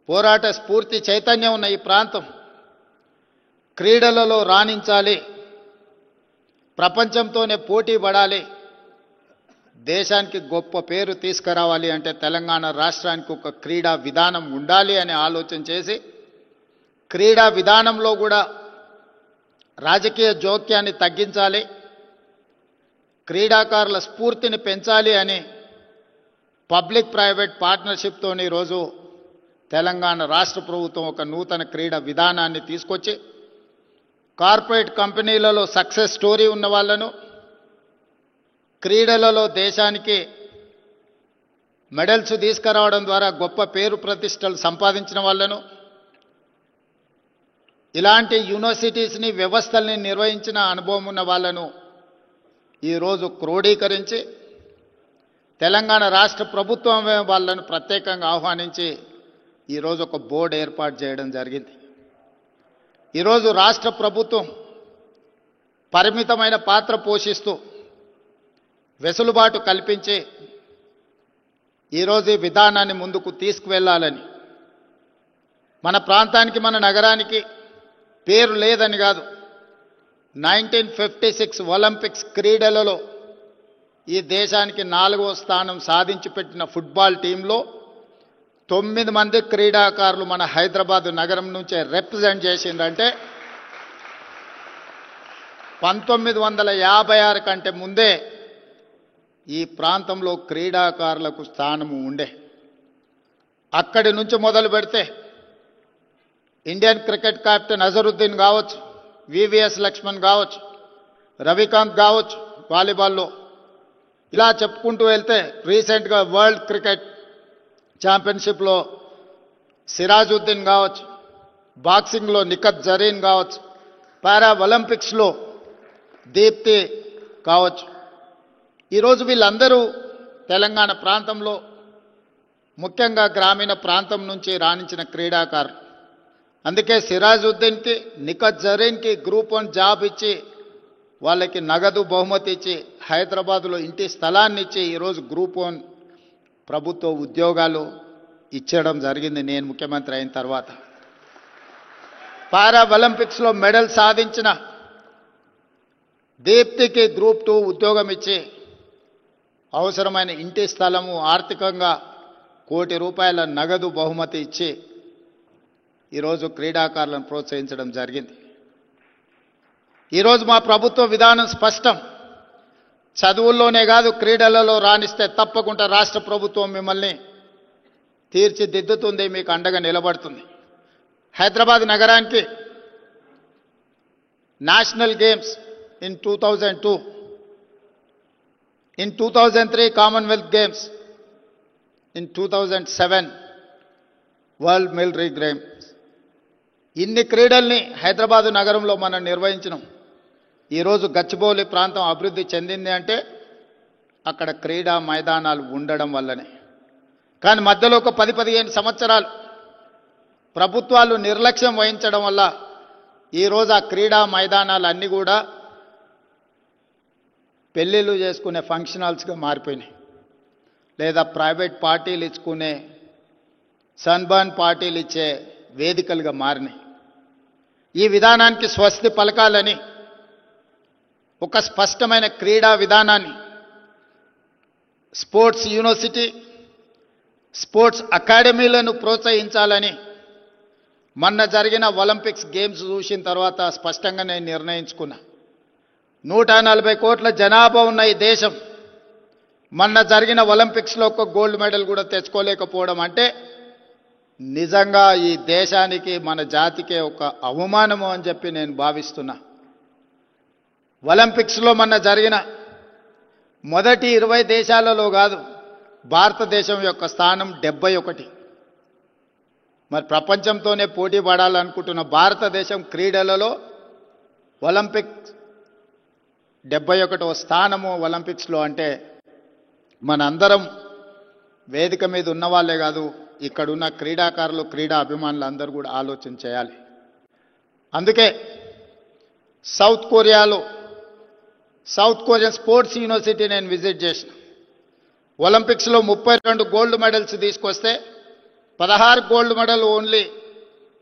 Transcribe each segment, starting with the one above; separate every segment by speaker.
Speaker 1: పోరాట స్ఫూర్తి చైతన్యం ఉన్న ఈ ప్రాంతం క్రీడలలో రాణించాలి, ప్రపంచంతోనే పోటీ పడాలి, దేశానికి గొప్ప పేరు తీసుకురావాలి అంటే తెలంగాణ రాష్ట్రానికి ఒక క్రీడా విధానం ఉండాలి అని ఆలోచన చేసి క్రీడా విధానంలో కూడా రాజకీయ జోక్యాన్ని తగ్గించాలి, క్రీడాకారుల స్ఫూర్తిని పెంచాలి అని పబ్లిక్ ప్రైవేట్ పార్ట్నర్షిప్తోని ఈరోజు తెలంగాణ రాష్ట్ర ప్రభుత్వం ఒక నూతన క్రీడా విధానాన్ని తీసుకొచ్చి కార్పొరేట్ కంపెనీలలో సక్సెస్ స్టోరీ ఉన్న వాళ్ళను, క్రీడలలో దేశానికి మెడల్స్ తీసుకురావడం ద్వారా గొప్ప పేరు ప్రతిష్టలు సంపాదించిన వాళ్ళను, ఇలాంటి యూనివర్సిటీస్ని వ్యవస్థల్ని నిర్వహించిన అనుభవం ఉన్న వాళ్ళను ఈరోజు క్రోడీకరించి తెలంగాణ రాష్ట్ర ప్రభుత్వం వాళ్ళను ప్రత్యేకంగా ఆహ్వానించి ఈరోజు ఒక బోర్డు ఏర్పాటు చేయడం జరిగింది. ఈరోజు రాష్ట్ర ప్రభుత్వం పరిమితమైన పాత్ర పోషిస్తూ వెసులుబాటు కల్పించి ఈరోజు ఈ విధానాన్ని ముందుకు తీసుకువెళ్ళాలని, మన ప్రాంతానికి మన నగరానికి పేరు లేదని కాదు, 1956 ఒలింపిక్స్ క్రీడలలో ఈ దేశానికి 4వ స్థానం సాధించి పెట్టిన ఫుట్బాల్ టీంలో 9 మంది క్రీడాకారులు మన హైదరాబాద్ నగరం నుంచే రిప్రజెంట్ చేసిందంటే 1956 కంటే ముందే ఈ ప్రాంతంలో క్రీడాకారులకు స్థానము ఉండే. అక్కడి నుంచి మొదలు పెడితే ఇండియన్ క్రికెట్ కెప్టెన్ అజరుద్దీన్ కావచ్చు, వివిఎస్ లక్ష్మణ్ కావచ్చు, రవికాంత్ కావచ్చు వాలీబాల్లో, ఇలా చెప్పుకుంటూ వెళ్తే రీసెంట్గా వరల్డ్ క్రికెట్ ఛాంపియన్షిప్లో సిరాజుద్దీన్ కావచ్చు, బాక్సింగ్లో నిఖత్ జరీన్ కావచ్చు, పారా ఒలింపిక్స్లో దీప్తి కావచ్చు. ఈరోజు వీళ్ళందరూ తెలంగాణ ప్రాంతంలో ముఖ్యంగా గ్రామీణ ప్రాంతం నుంచి రాణించిన క్రీడాకారులు. అందుకే సిరాజుద్దీన్కి, నిఖత్ జరీన్కి గ్రూప్ 1 జాబ్ ఇచ్చి వాళ్ళకి నగదు బహుమతి ఇచ్చి హైదరాబాద్లో ఇంటి స్థలాన్ని ఇచ్చి ఈరోజు గ్రూప్ 1 ప్రభుత్వ ఉద్యోగాలు ఇచ్చడం జరిగింది నేను ముఖ్యమంత్రి అయిన తర్వాత. పారా ఒలింపిక్స్లో మెడల్ సాధించిన దీప్తికి గ్రూప్ 2 ఉద్యోగం ఇచ్చి అవసరమైన ఇంటి స్థలము, ఆర్థికంగా ₹1 కోటి నగదు బహుమతి ఇచ్చి ఈరోజు క్రీడాకారులను ప్రోత్సహించడం జరిగింది. ఈరోజు మా ప్రభుత్వ విధానం స్పష్టం. చదువుల్లోనే కాదు క్రీడలలో రాణిస్తే తప్పకుండా రాష్ట్ర ప్రభుత్వం మిమ్మల్ని తీర్చిదిద్దుతుంది, మీకు అండగా నిలబడుతుంది. హైదరాబాద్ నగరానికి national games in 2002, in 2003 Commonwealth Games, in 2007 World Military Games. ఇన్ని క్రీడల్ని హైదరాబాదు నగరంలో మనం నిర్వహించినాం. ఈరోజు గచ్చిబౌలి ప్రాంతం అభివృద్ధి చెందింది అంటే అక్కడ క్రీడా మైదానాలు ఉండడం వల్లనే. కానీ మధ్యలో ఒక 10-15 సంవత్సరాలు ప్రభుత్వాలు నిర్లక్ష్యం వహించడం వల్ల ఈరోజు ఆ క్రీడా మైదానాలు అన్నీ కూడా పెళ్ళిళ్ళు చేసుకునే ఫంక్షన్ హాల్స్గా మారిపోయినాయి, లేదా ప్రైవేట్ పార్టీలు ఇచ్చుకునే సన్బర్న్ పార్టీలు ఇచ్చే వేదికలుగా మారినాయి. ఈ విధానానికి స్వస్తి పలకాలని ఒక స్పష్టమైన క్రీడా విధానాన్ని, స్పోర్ట్స్ యూనివర్సిటీ, స్పోర్ట్స్ అకాడమీలను ప్రోత్సహించాలని మొన్న జరిగిన ఒలింపిక్స్ గేమ్స్ చూసిన తర్వాత స్పష్టంగా నేను నిర్ణయించుకున్నా. 140 కోట్ల జనాభా ఉన్న ఈ దేశం మొన్న జరిగిన ఒలింపిక్స్లో ఒక గోల్డ్ మెడల్ కూడా తెచ్చుకోలేకపోవడం అంటే నిజంగా ఈ దేశానికి మన జాతికే ఒక అవమానము అని చెప్పి నేను భావిస్తున్నా. ఒలింపిక్స్లో మొన్న జరిగిన మొదటి 20 దేశాలలో కాదు, భారతదేశం యొక్క స్థానం 71. మరి ప్రపంచంతోనే పోటీ పడాలనుకుంటున్న భారతదేశం క్రీడలలో ఒలింపిక్ 71వ స్థానము ఒలింపిక్స్లో అంటే మనందరం వేదిక మీద ఉన్నవాళ్లే కాదు, ఇక్కడున్న క్రీడాకారులు, క్రీడా అభిమానులు అందరూ కూడా ఆలోచన చేయాలి. అందుకే సౌత్ కొరియన్ స్పోర్ట్స్ యూనివర్సిటీ నేను విజిట్ చేసిన. ఒలింపిక్స్లో 32 గోల్డ్ మెడల్స్ తీసుకొస్తే 16 gold medal only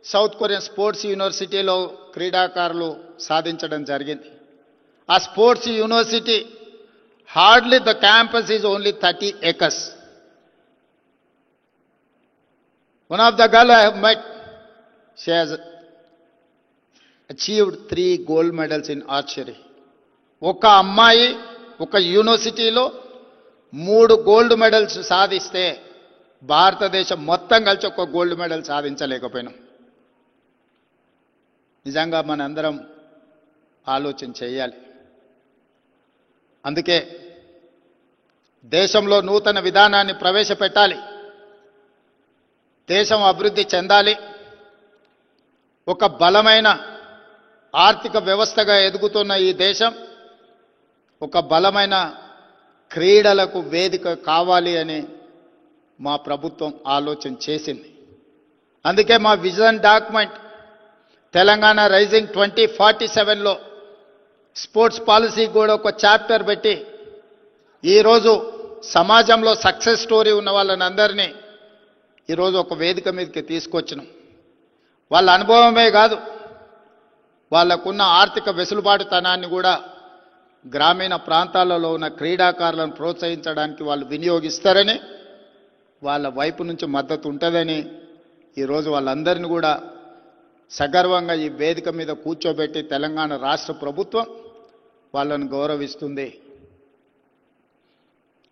Speaker 1: south Korean sports యూనివర్సిటీలో క్రీడాకారులు సాధించడం జరిగింది. ఆ sports university hardly the campus is only 30 acres. One of the girl I have met, she has achieved 3 gold medals in archery. ఒక అమ్మాయి ఒక యూనివర్సిటీలో 3 గోల్డ్ మెడల్స్ సాధిస్తే భారతదేశం మొత్తం కలిసి ఒక గోల్డ్ మెడల్ సాధించలేకపోయినాం. నిజంగా మనందరం ఆలోచన చేయాలి. అందుకే దేశంలో నూతన విధానాన్ని ప్రవేశపెట్టాలి. దేశం అభివృద్ధి చెందాలి. ఒక బలమైన ఆర్థిక వ్యవస్థగా ఎదుగుతున్న ఈ దేశం ఒక బలమైన క్రీడలకు వేదిక కావాలి అని మా ప్రభుత్వం ఆలోచన చేసింది. అందుకే మా విజన్ డాక్యుమెంట్ తెలంగాణ రైజింగ్ 2047లో స్పోర్ట్స్ పాలసీ కూడా ఒక చాప్టర్ పెట్టి ఈరోజు సమాజంలో సక్సెస్ స్టోరీ ఉన్న వాళ్ళని అందరినీ ఈరోజు ఒక వేదిక మీదకి తీసుకొచ్చినాం. వాళ్ళ అనుభవమే కాదు, వాళ్ళకున్న ఆర్థిక వెసులుబాటుతనాన్ని కూడా గ్రామీణ ప్రాంతాలలో ఉన్న క్రీడాకారులను ప్రోత్సహించడానికి వాళ్ళు వినియోగిస్తారని, వాళ్ళ వైపు నుంచి మద్దతు ఉంటుందని ఈరోజు వాళ్ళందరినీ కూడా సగర్వంగా ఈ వేదిక మీద కూర్చోబెట్టి తెలంగాణ రాష్ట్ర ప్రభుత్వం వాళ్ళను గౌరవిస్తుంది.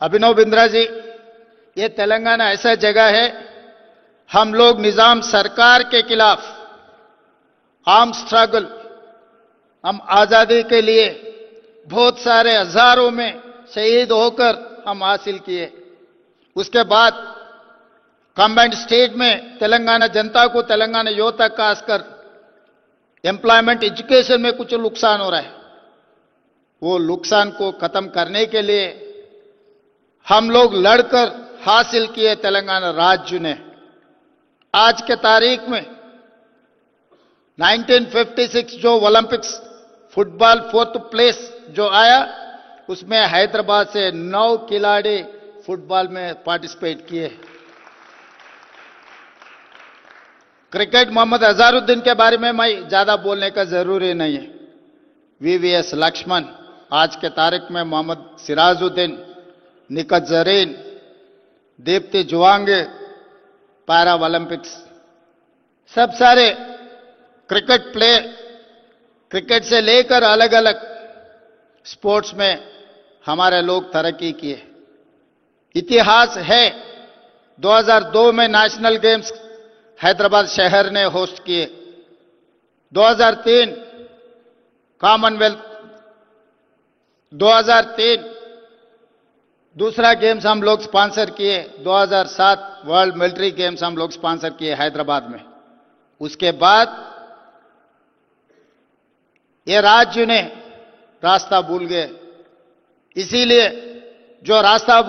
Speaker 1: अभिनव बिंद्रा जी, ये तेलंगाना ऐसा जगह है, हम लोग निजाम सरकार के खिलाफ आर्म स्ट्रगल, हम आजादी के लिए बहुत सारे हजारों में शहीद होकर हम हासिल किए. उसके बाद कंबाइंड स्टेट में तेलंगाना जनता को, तेलंगाना युवता खासकर एम्प्लॉयमेंट एजुकेशन में कुछ नुकसान हो रहा है. वो नुकसान को खत्म करने के लिए हम लोग लड़कर हासिल किए तेलंगाना राज्य ने. आज के तारीख में 1956 जो ओलंपिक्स फुटबॉल 4th प्लेस जो आया, उसमें हैदराबाद से 9 खिलाड़ी फुटबॉल में पार्टिसिपेट किए. क्रिकेट मोहम्मद अजहरुद्दीन के बारे में मैं ज्यादा बोलने का जरूरी नहीं है. VVS लक्ष्मण, आज के तारीख में मोहम्मद सिराजुद्दीन, निकत जरीन, दीप्ति जुवांगे, पैरा ओलंपिक्स, सब सारे क्रिकेट प्लेयर, क्रिकेट से लेकर अलग अलग स्पोर्ट्स में हमारे लोग तरक्की किए. इतिहास है, 2002 में नेशनल गेम्स हैदराबाद शहर ने होस्ट किए. 2003 कॉमनवेल्थ, 2003 दूसरा गेम्स हम लोग स्पॉन्सर किए. 2007 वर्ल्ड मिलिट्री गेम्स हम लोग स्पॉन्सर किए हैदराबाद में. उसके बाद ये राज्य ने रास्ता भूल गए. इसीलिए जो रास्ता